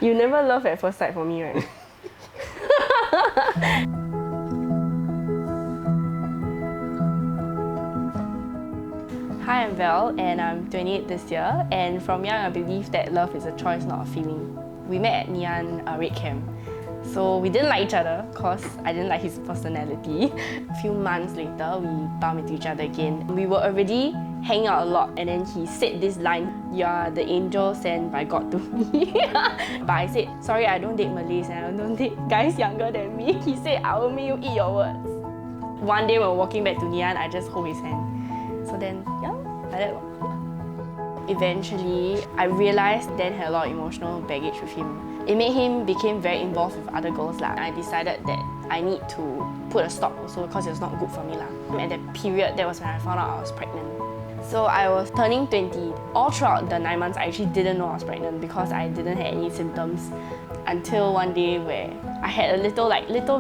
You never love at first sight for me, right? Hi, I'm Val and I'm 28 this year, and from young I believe that love is a choice, not a feeling. We met at Nian Red Camp. So we didn't like each other because I didn't like his personality. A few months later, we bumped into each other again. We were already hanging out a lot, and then he said this line, "You are the angel sent by God to me." But I said, "Sorry, I don't date Malays and I don't date guys younger than me." He said, "I will make you eat your words." One day when we were walking back to Nian, I just hold his hand. So then, yeah, like that. Eventually, I realized Dan had a lot of emotional baggage with him. It made him became very involved with other girls. I decided that I need to put a stop also because it was not good for me. At that period, that was when I found out I was pregnant. So I was turning 20. All throughout the 9 months, I actually didn't know I was pregnant because I didn't have any symptoms until one day where I had a little,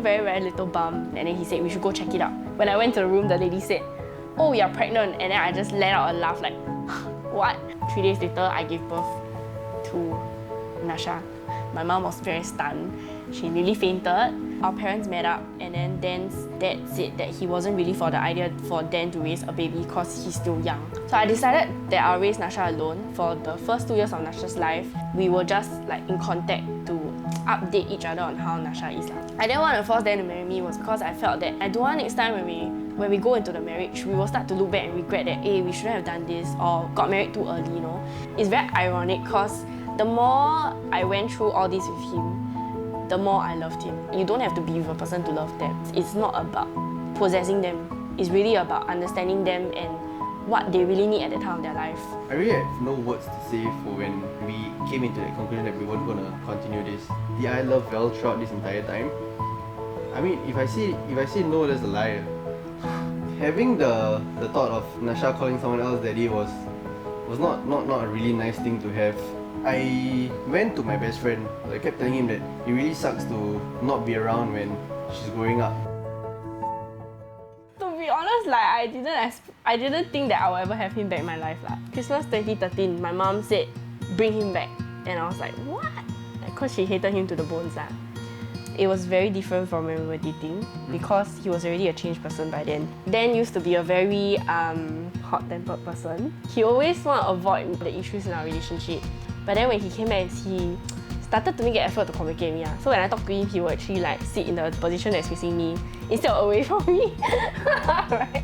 very, very little bump, and then he said we should go check it out. When I went to the room, the lady said, "Oh, you're pregnant," and then I just let out a laugh like, what? 3 days later, I gave birth to Nasha. My mom was very stunned. She nearly fainted. Our parents met up, and then Dan's dad said that he wasn't really for the idea for Dan to raise a baby because he's still young. So I decided that I'll raise Nasha alone. For the first 2 years of Nasha's life, we were just in contact to update each other on how Nasha is. I didn't want to force Dan to marry me was because I felt that I don't want next time when we go into the marriage, we will start to look back and regret that, hey, we shouldn't have done this or got married too early, you know. It's very ironic because the more I went through all this with him, the more I loved him. You don't have to be with a person to love them. It's not about possessing them. It's really about understanding them and what they really need at the time of their life. I really have no words to say for when we came into that conclusion that we weren't going to continue this. Did I love Val throughout this entire time? I mean, if I say no, that's a lie. Having the thought of Nasha calling someone else daddy was not a really nice thing to have. I went to my best friend. I kept telling him that it really sucks to not be around when she's growing up. To be honest, I didn't think that I would ever have him back in my life. Christmas 2013, my mom said, "Bring him back," and I was like, what? Because she hated him to the bones. It was very different from when we were dating because he was already a changed person by then. Dan used to be a very hot-tempered person. He always wanted to avoid the issues in our relationship. But then when he came back, he started to make an effort to communicate with me. So when I talk to him, he would actually sit in the position that's facing me instead of away from me. Right?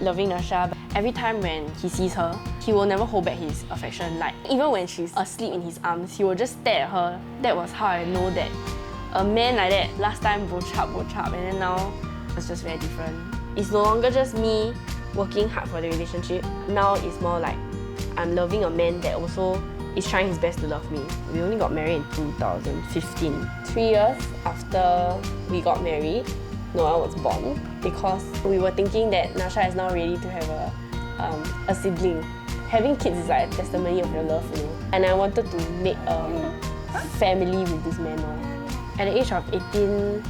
Loving Nasha, every time when he sees her, he will never hold back his affection. Even when she's asleep in his arms, he will just stare at her. That was how I know that a man like that, last time bo chap, and then now it's just very different. It's no longer just me working hard for the relationship. Now it's more like I'm loving a man that also is trying his best to love me. We only got married in 2015. 3 years after we got married, Noah was born because we were thinking that Nasha is now ready to have a sibling. Having kids is like a testimony of your love, you know. And I wanted to make a family with this man now. At the age of 18,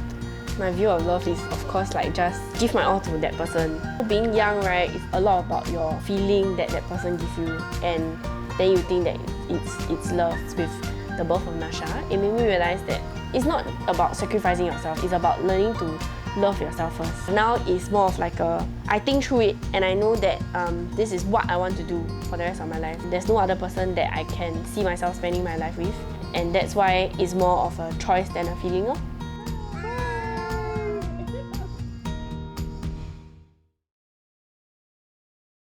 my view of love is, of course, just give my all to that person. Being young, right, it's a lot about your feeling that person gives you, and then you think that it's love. With the birth of Nasha, it made me realize that it's not about sacrificing yourself, it's about learning to love yourself first. Now it's more of I think through it, and I know that this is what I want to do for the rest of my life. There's no other person that I can see myself spending my life with. And that's why it's more of a choice than a feeling.